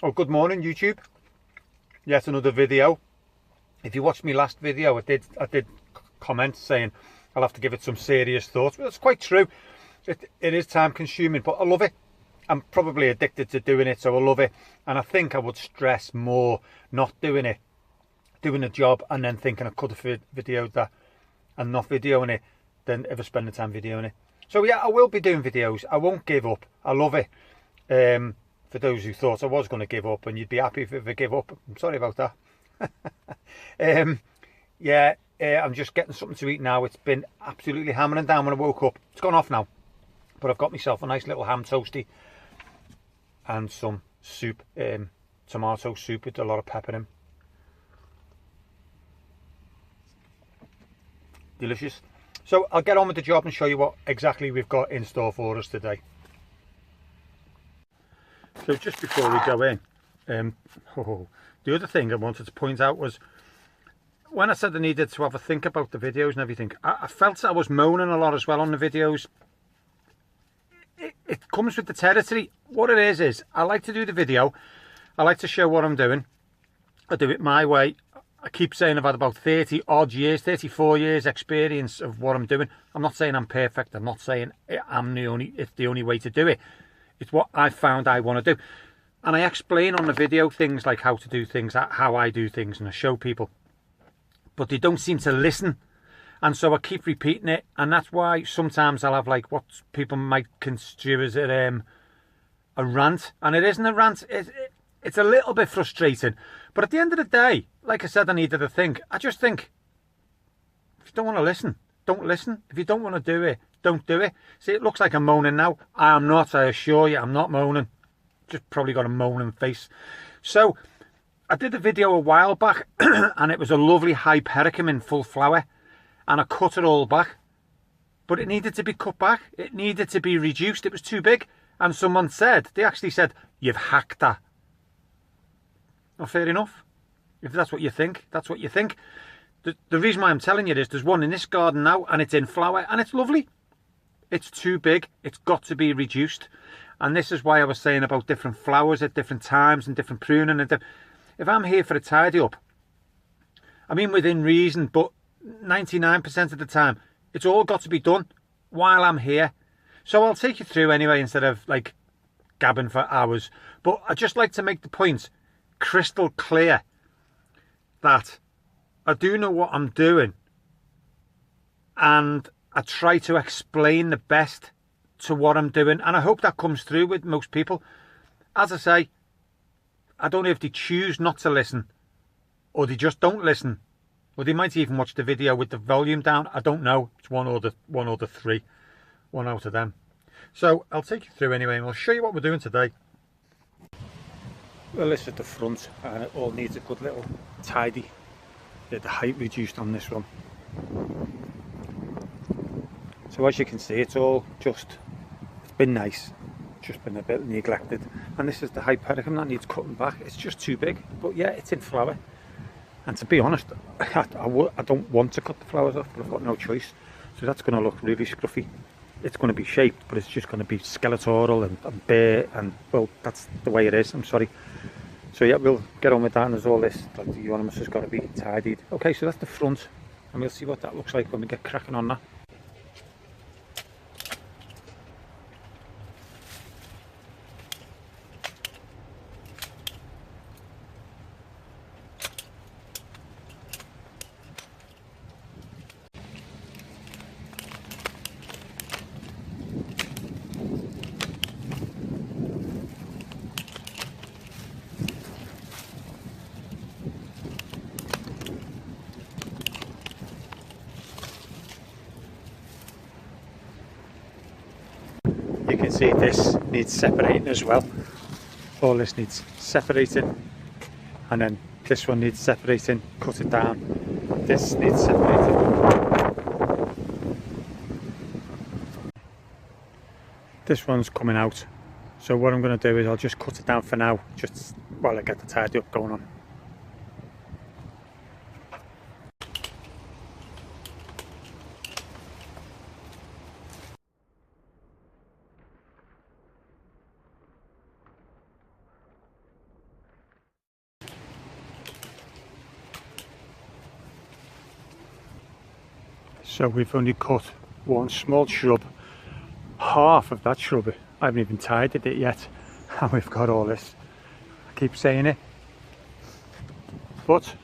Oh, good morning, YouTube. Yet another video. If you watched me last video, I did comment saying I'll have to give it some serious thought. Well, it's quite true. It is time consuming, but I love it. I'm probably addicted to doing it, so I love it. And I think I would stress more not doing it, doing a job and then thinking I could have videoed that and not videoing it, than ever spending time videoing it. So yeah, I will be doing videos. I won't give up. I love it. For those who thought I was going to give up, and you'd be happy if I give up, I'm sorry about that. Yeah, I'm just getting something to eat now. It's been absolutely hammering down when I woke up. It's gone off now, but I've got myself a nice little ham toasty and some soup, tomato soup with a lot of pepper in. Delicious. So I'll get on with the job and show you what exactly we've got in store for us today. So just before we go in, the other thing I wanted to point out was when I said I needed to have a think about the videos and everything, I felt I was moaning a lot as well on the videos. It comes with the territory. What it is I like to do the video. I like to show what I'm doing. I do it my way. I keep saying I've had about 30 odd years, 34 years experience of what I'm doing. I'm not saying I'm perfect. I'm not saying it's the only way to do it. It's what I found I want to do. And I explain on the video things like how to do things, how I do things, and I show people. But they don't seem to listen. And so I keep repeating it. And that's why sometimes I'll have like what people might construe as a rant. And it isn't a rant. It's a little bit frustrating. But at the end of the day, like I said, I needed to think. I just think, if you don't want to listen, don't listen. If you don't want to do it, don't do it. See, it looks like I'm moaning now. I'm not, I assure you, I'm not moaning. Just probably got a moaning face. So, I did a video a while back, and it was a lovely hypericum in full flower. And I cut it all back. But it needed to be cut back. It needed to be reduced. It was too big. And someone said, they actually said, you've hacked that. Well, fair enough. If that's what you think, that's what you think. The reason why I'm telling you this, there's one in this garden now, and it's in flower, and it's lovely. It's too big. It's got to be reduced. And this is why I was saying about different flowers at different times and different pruning. And if I'm here for a tidy up, I mean within reason, but 99% of the time, it's all got to be done while I'm here. So I'll take you through anyway, instead of like gabbing for hours. But I just like to make the point crystal clear that I do know what I'm doing, and I try to explain the best to what I'm doing, and I hope that comes through with most people. As I say, I don't know if they choose not to listen, or they just don't listen, or they might even watch the video with the volume down. I don't know. It's one or the three, one out of them. So I'll take you through anyway, and I'll show you what we're doing today. Well, this is the front, and it all needs a good little tidy. The height reduced on this one. So as you can see, it's all just, it's been nice, just been a bit neglected. And this is the hypericum that needs cutting back. It's just too big, but yeah, it's in flower. And to be honest, I don't want to cut the flowers off, but I've got no choice. So that's going to look really scruffy. It's going to be shaped, but it's just going to be skeletal and bare, and well, that's the way it is. I'm sorry. So yeah, we'll get on with that, and there's all this, like the euonymus has got to be tidied. Okay, so that's the front, and we'll see what that looks like when we get cracking on that. You can see this needs separating as well. All this needs separating, and then this one needs separating. Cut it down. This needs separating. This one's coming out, so what I'm going to do is I'll just cut it down for now, just while I get the tidy up going on. So we've only cut one small shrub, half of that shrub. I haven't even tidied it yet, and we've got all this. I keep saying it, but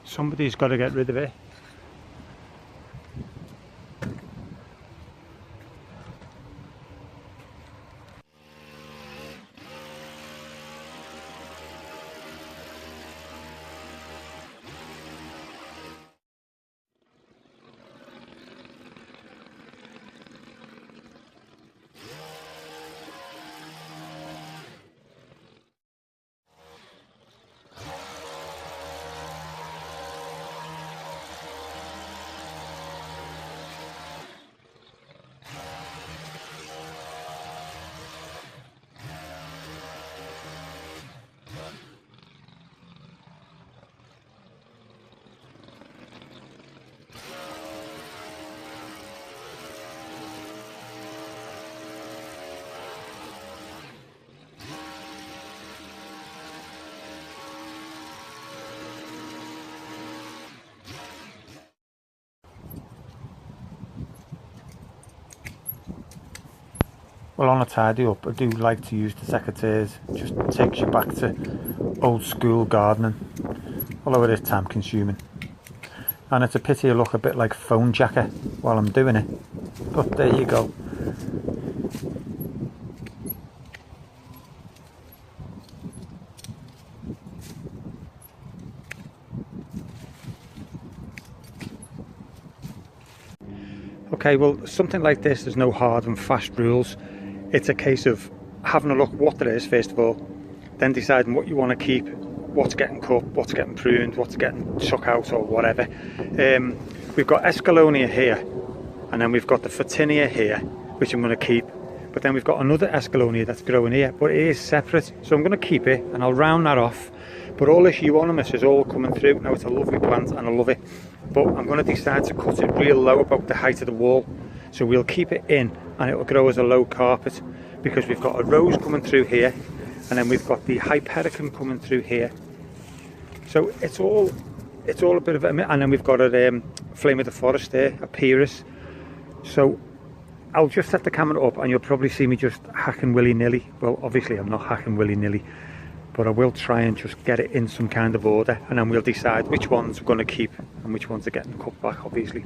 somebody's got to get rid of it. Well, on a tidy up, I do like to use the secateurs. It just takes you back to old school gardening, although it is time consuming. And it's a pity I look a bit like phone jacker while I'm doing it, but there you go. Okay, well, something like this, there's no hard and fast rules. It's a case of having a look at what there is first of all, then deciding what you want to keep, what's getting cut, what's getting pruned, what's getting took out or whatever. We've got Escallonia here, and then we've got the Photinia here, which I'm going to keep. But then we've got another Escallonia that's growing here, but it is separate, so I'm going to keep it and I'll round that off. But all this euonymus is all coming through. Now, it's a lovely plant and I love it, but I'm going to decide to cut it real low, about the height of the wall. So we'll keep it in and it will grow as a low carpet, because we've got a rose coming through here, and then we've got the Hypericum coming through here. So it's all a bit of a, and then we've got a flame of the forest there, a Pyrrhus. So I'll just set the camera up and you'll probably see me just hacking willy-nilly. Well, obviously I'm not hacking willy-nilly, but I will try and just get it in some kind of order, and then we'll decide which ones we're going to keep and which ones are getting cut back, obviously.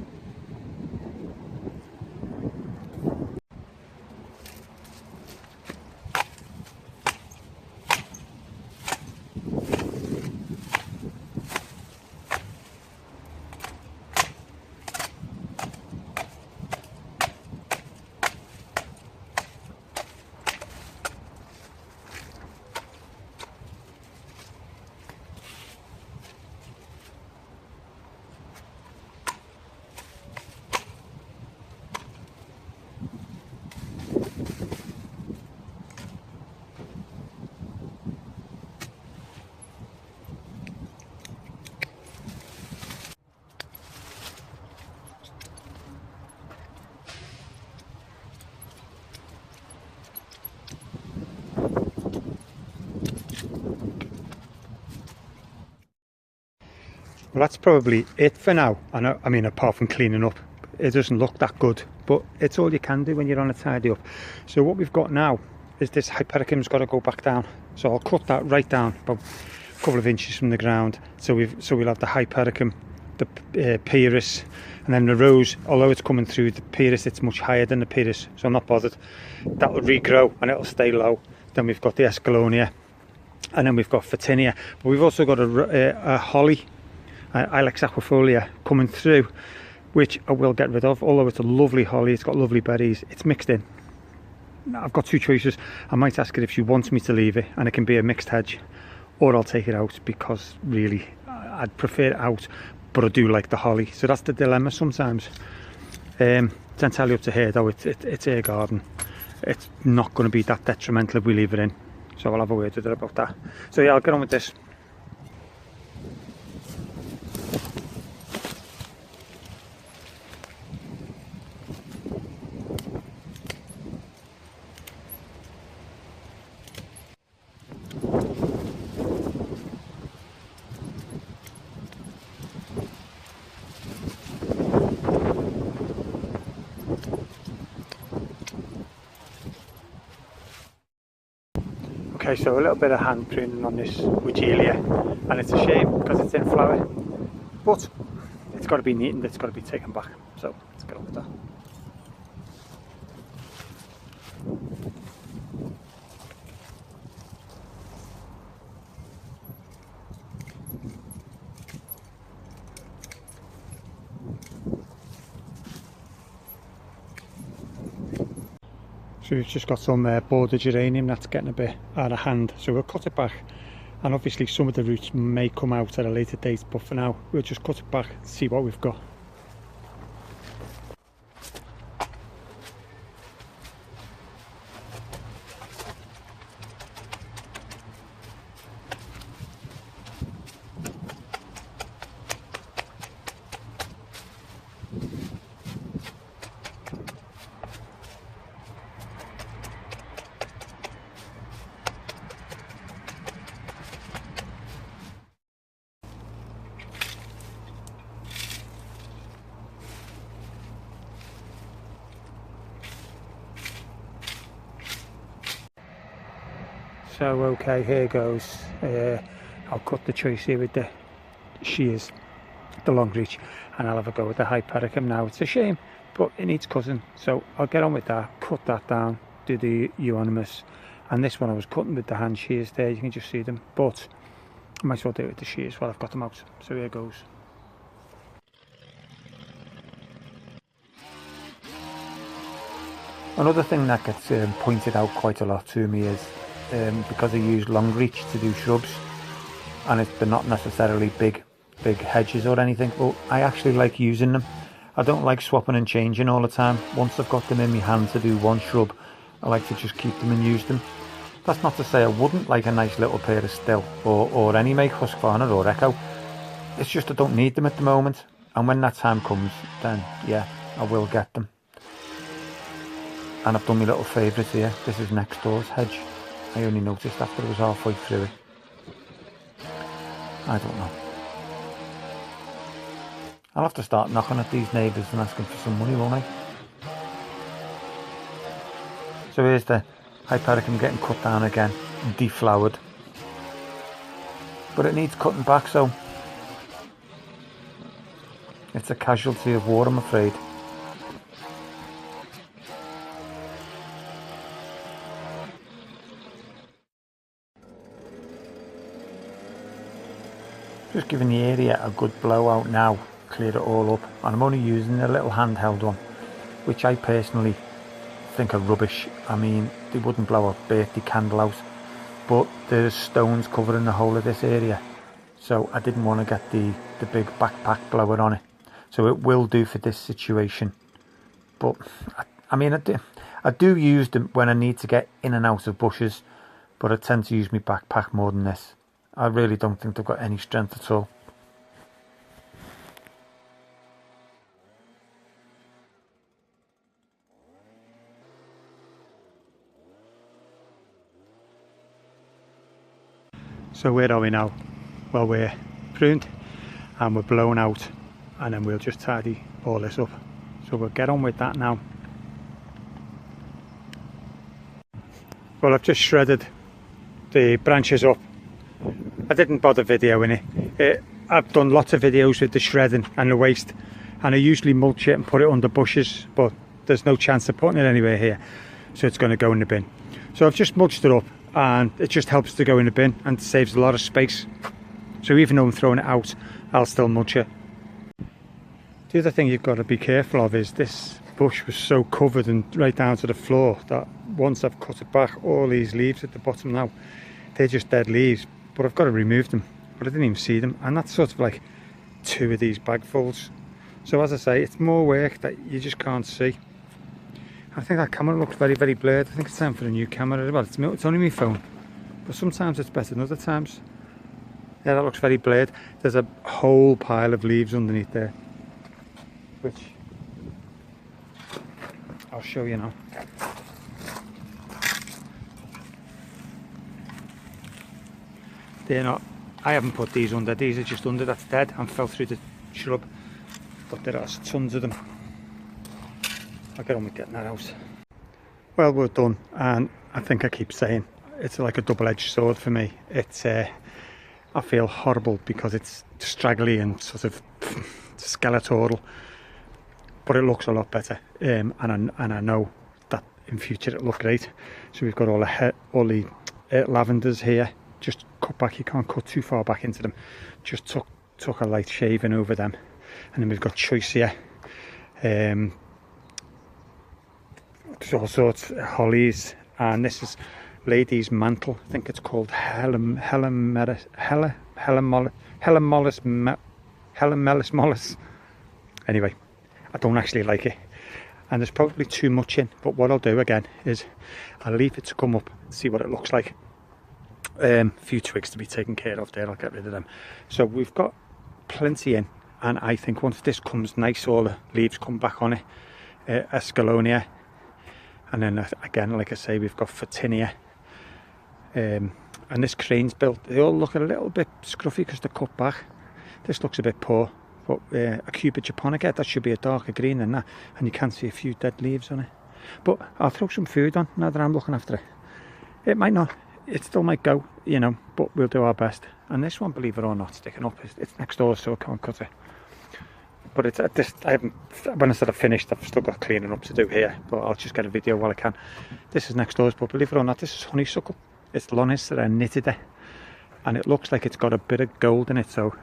Well, that's probably it for now. I mean, apart from cleaning up, it doesn't look that good, but it's all you can do when you're on a tidy up. So what we've got now is this Hypericum's got to go back down. So I'll cut that right down, about a couple of inches from the ground. So we'll have the Hypericum, the Pyrrhus, and then the rose. Although it's coming through the Pyrrhus, it's much higher than the Pyrrhus, so I'm not bothered. That'll regrow and it'll stay low. Then we've got the Escallonia, and then we've got Photinia. But we've also got a holly, Ilex aquafolia, coming through, which I will get rid of. Although it's a lovely holly, it's got lovely berries, it's mixed in. I've got two choices. I might ask her if she wants me to leave it and it can be a mixed hedge, or I'll take it out, because really I'd prefer it out, but I do like the holly. So that's the dilemma sometimes. It's entirely up to her though. It's her garden. It's not going to be that detrimental if we leave it in, so I'll have a word with her about that. So yeah, I'll get on with this. Okay, so a little bit of hand pruning on this Wigelia, and it's a shame because it's in flower, but it's got to be neatened, it's got to be taken back, so let's get on with that. So we've just got some border geranium that's getting a bit out of hand, so we'll cut it back, and obviously some of the roots may come out at a later date, but for now we'll just cut it back and see what we've got. So okay, here goes. I'll cut the choice here with the shears, the long reach, and I'll have a go with the Hypericum now. It's a shame, but it needs cutting, so I'll get on with that, cut that down, do the euonymus, and this one I was cutting with the hand shears there, you can just see them, but I might as well do it with the shears while I've got them out. So here goes. Another thing that gets pointed out quite a lot to me is because I use long reach to do shrubs, and they're not necessarily big hedges or anything, but I actually like using them. I don't like swapping and changing all the time. Once I've got them in my hand to do one shrub, I like to just keep them and use them. That's not to say I wouldn't like a nice little pair of Still or any make, Husqvarna or Echo. It's just I don't need them at the moment, and when that time comes, then yeah, I will get them. And I've done my little favourite here. This is next door's hedge. I only noticed after I was halfway through it. I don't know. I'll have to start knocking at these neighbours and asking for some money, won't I? So here's the Hypericum getting cut down again, deflowered. But it needs cutting back, so it's a casualty of war, I'm afraid. Just giving the area a good blowout now, clear it all up, and I'm only using a little handheld one, which I personally think are rubbish. I mean, they wouldn't blow a birthday candle out, but there's stones covering the whole of this area, so I didn't want to get the big backpack blower on it. So it will do for this situation, but I mean, I do use them when I need to get in and out of bushes, but I tend to use my backpack more than this. I really don't think they've got any strength at all. So where are we now? Well, we're pruned and we're blown out, and then we'll just tidy all this up. So we'll get on with that now. Well, I've just shredded the branches up. I didn't bother videoing it. I've done lots of videos with the shredding and the waste, and I usually mulch it and put it under bushes, but there's no chance of putting it anywhere here, so it's going to go in the bin. So I've just mulched it up, and it just helps to go in the bin and saves a lot of space. So even though I'm throwing it out, I'll still mulch it. The other thing you've got to be careful of is this bush was so covered and right down to the floor that once I've cut it back, all these leaves at the bottom now, they're just dead leaves, but I've got to remove them, but I didn't even see them, and that's sort of like 2 of these bagfuls. So as I say, it's more work that you just can't see. I think that camera looks very, very blurred. I think it's time for a new camera. Well, it's only my phone, but sometimes it's better than other times. Yeah, that looks very blurred. There's a whole pile of leaves underneath there, which I'll show you now. They're not, I haven't put these under, these are just under, that's dead and fell through the shrub, but there are tons of them. I'll get on with getting that out. Well, we're done, and I think I keep saying it's like a double-edged sword for me. It's I feel horrible because it's straggly and sort of skeletal, but it looks a lot better, and I know that in future it'll look great. So we've got all the lavenders here, just cut back. You can't cut too far back into them. Just took a light shaving over them, and then we've got choice here. There's all sorts of hollies, and this is lady's mantle. I think it's called Hellemelis mollis. Anyway, I don't actually like it, and there's probably too much in, but what I'll do again is I'll leave it to come up and see what it looks like. A few twigs to be taken care of there, I'll get rid of them. So we've got plenty in, and I think once this comes nice, all the leaves come back on it. Escalonia, and then again, like I say, we've got Photinia, and this crane's built. They all look a little bit scruffy because they're cut back. This looks a bit poor, but a Cuba japonica, that should be a darker green than that, and you can see a few dead leaves on it. But I'll throw some food on now that I'm looking after it. It might not, it still might go, you know, but we'll do our best. And this one, believe it or not, sticking up, it's next door, so I can't cut it. But it's at this, when I said I've finished, I've still got cleaning up to do here, but I'll just get a video while I can. This is next doors, but believe it or not, this is honeysuckle. It's Lonicera nitida, and it looks like it's got a bit of gold in it, so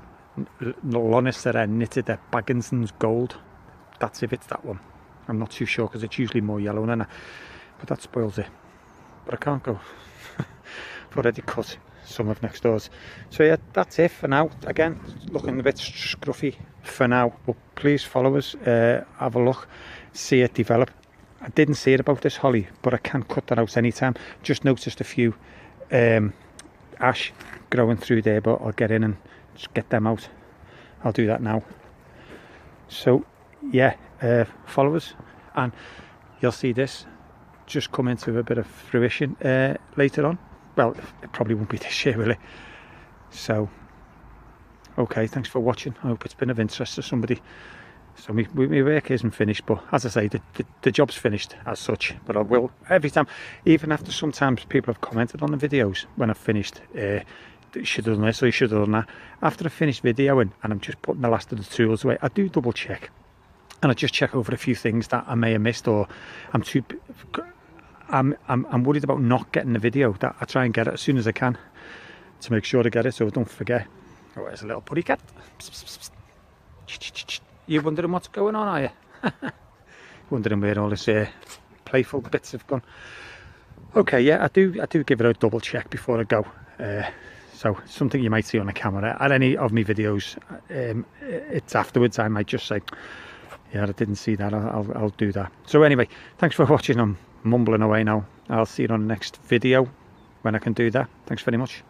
Lonicera nitida Bagginson's gold. That's if it's that one. I'm not too sure because it's usually more yellow than that, but that spoils it. But I can't go. I've already cut some of next doors. So yeah, that's it for now. Again, looking a bit scruffy for now, but please follow us, have a look, see it develop. I didn't say it about this holly, but I can cut that out anytime. Just noticed a few ash growing through there, but I'll get in and just get them out. I'll do that now. So yeah, follow us and you'll see this just come into a bit of fruition later on. Well, it probably won't be this year, will it? So okay, thanks for watching. I hope it's been of interest to somebody. So my work isn't finished, but as I say, the job's finished as such. But I will, every time, even after sometimes people have commented on the videos when I've finished, you should have done this or you should have done that. After I've finished videoing and I'm just putting the last of the tools away, I do double check. And I just check over a few things that I may have missed, or I'm worried about not getting the video. That I try and get it as soon as I can to make sure to get it, so I don't forget. Oh, there's a little putty cat. You're wondering what's going on, are you? Wondering where all this playful bits have gone. Okay, yeah, I do give it a double check before I go. So something you might see on the camera at any of my videos, it's afterwards I might just say, yeah, I didn't see that, I'll do that. So anyway, thanks for watching. I'm mumbling away now. I'll see you on the next video when I can do that. Thanks very much.